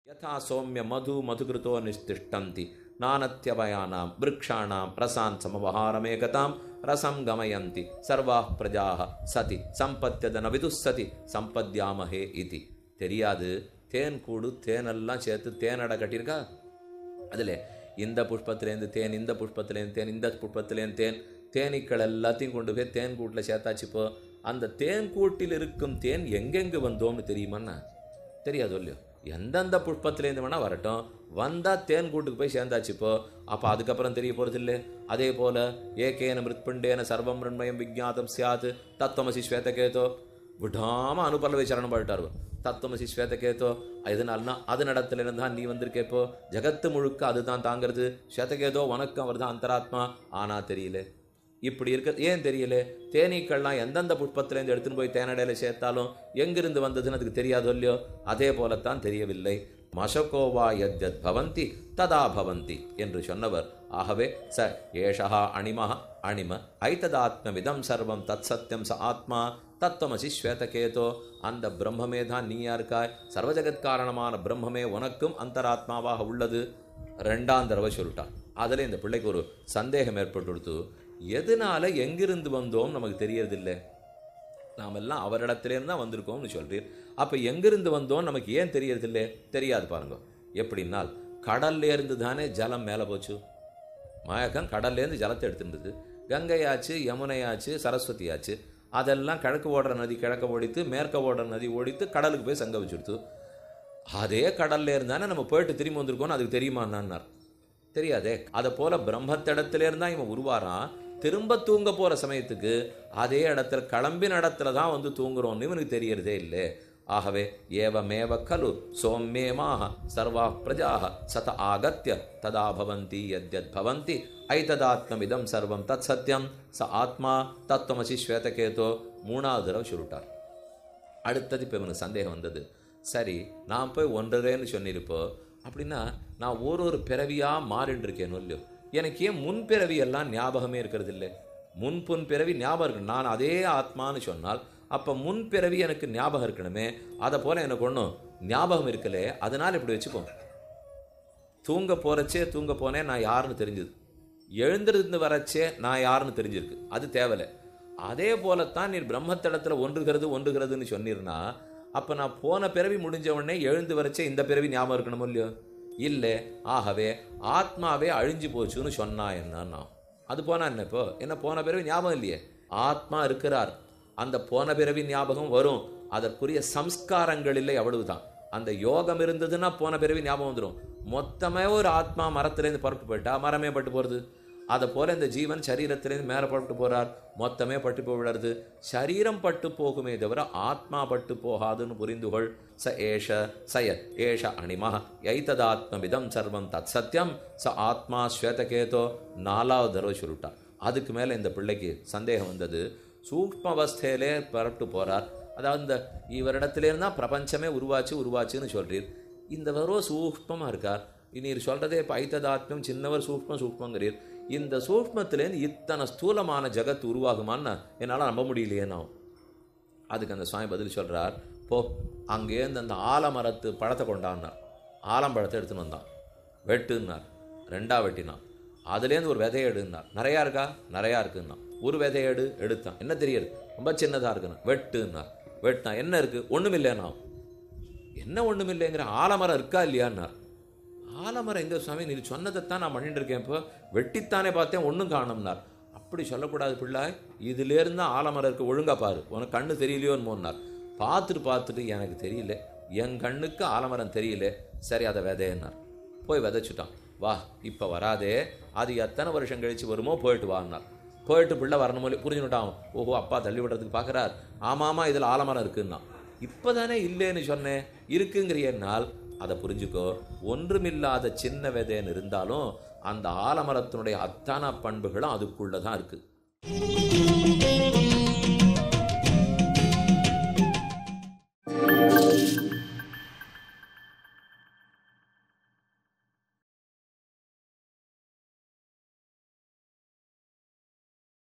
யதா சௌமிய மது மதுகிருதோ நிஸ்திஷ்டந்தி நானத்யவயானாம் விருக்ஷாணாம் ரசான் சமவஹாரமேகதாம் ரசம் கமயந்தி சர்வாः பிரஜாः சதி சம்பத்யதன விதுஸ்ஸதி சம்பத்யாமஹே இதி. தெரியாது, தேன் கூடு தேனெல்லாம் சேர்த்து தேனடை கட்டியிருக்கா. அதில் இந்த புஷ்பத்துலேருந்து தேன், இந்த புஷ்பத்துலேருந்து தேன், இந்த புஷ்பத்துலேருந்து தேன், தேனீக்கள் எல்லாத்தையும் கொண்டு போய் தேன் கூட்டில் சேர்த்தாச்சுப்போ அந்த தேன் கூட்டில் இருக்கும் தேன் எங்கெங்கே வந்தோம்னு தெரியுமாண்ணா? தெரியாது இல்லையோ. எந்தெந்த புஷ்பத்துலேருந்து வேணால் வரட்டும், வந்தால் தேன் கூட்டுக்கு போய் சேர்ந்தாச்சுப்போ அப்போ அதுக்கப்புறம் தெரிய போகிறது இல்லை. அதே போல் ஏகேன மிருத்பிண்டேன சர்வம் ரிண்மயம் விஜாத்தம் சியாத் தத்துவமசி ஸ்வேதகேதோ விடாமல் அனுபல்லவை சரணம் பாட்டார். தத்துவமசி ஸ்வேதகேதோ எதுனால்னா அது நடத்துல இருந்தால் நீ வந்திருக்கேப்போ ஜகத்து முழுக்க அதுதான் தாங்கிறது. ஸ்வேதகேதோ உனக்கும் அவர் தான் அந்தராத்மா. ஆனால் தெரியல. இப்படி இருக்க ஏன் தெரியல? தேனீக்கள்லாம் எந்தெந்த புஷ்பத்திலேருந்து எடுத்துன்னு போய் தேனடையில் சேர்த்தாலும் எங்கிருந்து வந்ததுன்னு அதுக்கு தெரியாதோ இல்லையோ. அதே போலத்தான் தெரியவில்லை. மசகோவா யத்யத் பவந்தி ததா பவந்தி என்று சொன்னவர். ஆகவே ச ஏஷா அணிமஹ அணிம ஐததாத்மவிதம் சர்வம் தத் சத்தியம் ச ஆத்மா தத்துவமசி ஸ்வேதகேதோ. அந்த பிரம்மமே தான் நீயா இருக்காய். சர்வஜகத்காரணமான பிரம்மமே உனக்கும் அந்தராத்மாவாக உள்ளது. ரெண்டாம் தடவை சொல்லிட்டான். அதில் இந்த பிள்ளைக்கு ஒரு சந்தேகம் ஏற்பட்டு கொடுத்து, எதனால எங்கிருந்து வந்தோம் நமக்கு தெரியறதில்லை. நாம் எல்லாம் அவரிடத்திலேருந்து தான் வந்திருக்கோம்னு சொல்றீர். அப்போ எங்கிருந்து வந்தோம் நமக்கு ஏன் தெரியறதில்லை? தெரியாது பாருங்க. எப்படின்னால் கடல்லேருந்து தானே ஜலம் மேலே போச்சு. மயக்கம் கடல்லேருந்து ஜலத்தை எடுத்துருந்தது. கங்கையாச்சு, யமுனையாச்சு, சரஸ்வதியாச்சு. அதெல்லாம் கிழக்கு ஓடுற நதி கிழக்க ஓடித்து, மேற்க ஓடுற நதி ஓடித்து கடலுக்கு போய் சங்க வச்சுடுத்து. அதே கடல்ல இருந்தானே நம்ம போயிட்டு திரும்பி வந்திருக்கோன்னு அதுக்கு தெரியுமான்னார். தெரியாதே. அதை போல பிரம்மத்திடத்திலேருந்து தான் இவன் உருவாரான். திரும்ப தூங்க போகிற சமயத்துக்கு அதே இடத்துல கிளம்பின இடத்துல தான் வந்து தூங்குறோன்னு இவனுக்கு தெரியறதே இல்லை. ஆகவே ஏவமேவ கலு சோம்யேமாக சர்வா பிரஜாக சத ஆகத்ய ததா பவந்தி யத்யத் பவந்தி ஐததாத்மவிதம் சர்வம் தத் சத்தியம் ச ஆத்மா தத்துவமசி ஸ்வேதகேதோ. மூணாவது தடவை சுருட்டார். அடுத்தது இப்போ இவனுக்கு சந்தேகம் வந்தது. சரி, நான் போய் ஒன்றரைன்னு சொன்னிருப்போ அப்படின்னா நான் ஒரு பிறவியாக மாறின்னு இருக்கேனோ இல்லையோ. எனக்கு ஏன் முன்பிறவியெல்லாம் ஞாபகமே இருக்கிறது இல்லை? முன் பிறவி ஞாபகம் இருக்கணும். நான் அதே ஆத்மான்னு சொன்னால் அப்போ முன்பிறவி எனக்கு ஞாபகம் இருக்கணுமே. அதை போல் எனக்கு ஒன்றும் ஞாபகம் இருக்கலே. அதனால் இப்படி வச்சுப்போம். தூங்க போகிறச்சே தூங்க போனேன் நான் யாருன்னு தெரிஞ்சுது. எழுந்திருந்து வரச்சே நான் யாருன்னு தெரிஞ்சிருக்கு. அது தேவலை. அதே போலத்தான் நீர் பிரம்மத்திடத்தில் ஒன்றுகிறதுன்னு சொன்னீர்னா அப்போ நான் போன பிறவி முடிஞ்ச உடனே எழுந்து வரச்சே இந்த பிறவி ஞாபகம் இருக்கணுமோ இல்லையோ? இல்லை. ஆகவே ஆத்மாவே அழிஞ்சு போச்சுன்னு சொன்னா என்ன? அது போனா என்ன? இப்போ என்ன போன பிறவி ஞாபகம் இல்லையே. ஆத்மா இருக்கிறார். அந்த போன பிறவி ஞாபகம் வரும். அதற்குரிய சம்ஸ்காரங்கள் இல்லை, அவ்வளவுதான். அந்த யோகம் இருந்ததுன்னா போன பிறவி ஞாபகம் வந்துடும். மொத்தமே ஒரு ஆத்மா மரத்திலேருந்து பரப்பு போயிட்டா மரமே பட்டு போகிறது. அதை போல இந்த ஜீவன் சரீரத்திலேருந்து மேலே பட்டு போகிறார். மொத்தமே பட்டு போய் விடுறது. சரீரம் பட்டு போகுமே தவிர ஆத்மா பட்டு போகாதுன்னு புரிந்துகொள். ச ஏஷ சய ஏஷ அணிமஹ ஐததாத்மவிதம் சர்வம் தத் சத்தியம் ச ஆத்மா ஸ்வேதகேதோ. நாலாவது தடவை சொல்லிட்டார். அதுக்கு மேலே இந்த பிள்ளைக்கு சந்தேகம் வந்தது. சூக்ஷ்ம அவஸ்தையிலே பரப்பிட்டு போகிறார். அதாவது இந்த இவரிடத்துலேருந்து தான் பிரபஞ்சமே உருவாச்சுன்னு சொல்கிறீர். இந்த வரும் சூக்ஷ்மமாக இருக்கார். நீர் சொல்கிறதே இப்போ ஐததாத்மியம் சின்னவர் சூக்ஷ்மங்கிறீர். இந்த சூக்ஷ்மத்திலேருந்து இத்தனை ஸ்தூலமான ஜகத் உருவாகுமான்னு என்னால் நம்ப முடியலையே. நான் அதுக்கு அந்த சுவாமி பதில் சொல்கிறார். போ, அங்கேருந்து அந்த ஆலமரத்து பழத்தை கொண்டான்னார். ஆலம்பழத்தை எடுத்துன்னு வந்தான். வெட்டுன்னார். ரெண்டாக வெட்டினான். அதுலேருந்து ஒரு விதையை எடுன்னார். நிறையா இருக்கா? நிறையா இருக்குன்னா. ஒரு விதையேடு எடுத்தான். என்ன தெரியாது, ரொம்ப சின்னதாக இருக்குண்ணா. வெட்டுன்னார். வெட்டினா என்ன இருக்குது? ஒன்றுமில்லைண்ணா. என்ன ஒன்றுமில்லைங்கிற? ஆலமரம் இருக்கா இல்லையான்னார். ஆலமரம் எங்கே சுவாமி? நீ சொன்னதைத்தான் நான் பண்ணிட்டு இருக்கேன். இப்போ வெட்டித்தானே பார்த்தேன், ஒன்றும் காணும்னார். அப்படி சொல்லக்கூடாது பிள்ளாய். இதுலேருந்து ஆலமரம் இருக்குது, ஒழுங்கா பாரு. உனக்கு கண்ணு தெரியலையோன்னு போனார். பார்த்துட்டு எனக்கு தெரியல, என் கண்ணுக்கு ஆலமரம் தெரியல. சரி, அதை விதைன்னார். போய் விதைச்சிட்டான். வா, இப்போ வராதே, அது எத்தனை வருஷம் கழிச்சு வருமோ போயிட்டு வான்னார். போயிட்டு பிள்ளை வரணுமோ புரிஞ்சுட்டான். ஓஹோ, அப்பா தள்ளி விடுறதுக்கு பார்க்குறார். ஆமாமா, இதில் ஆலமரம் இருக்குன்னா. இப்போ தானே இல்லைன்னு சொன்னேன், இருக்குங்கிறியனால் அதை புரிஞ்சுக்கோ. ஒன்றுமில்லாத சின்ன விதைன்னு இருந்தாலும் அந்த ஆலமரத்தினுடைய அத்தனை பண்புகளும் அதுக்குள்ளே தான் இருக்குது.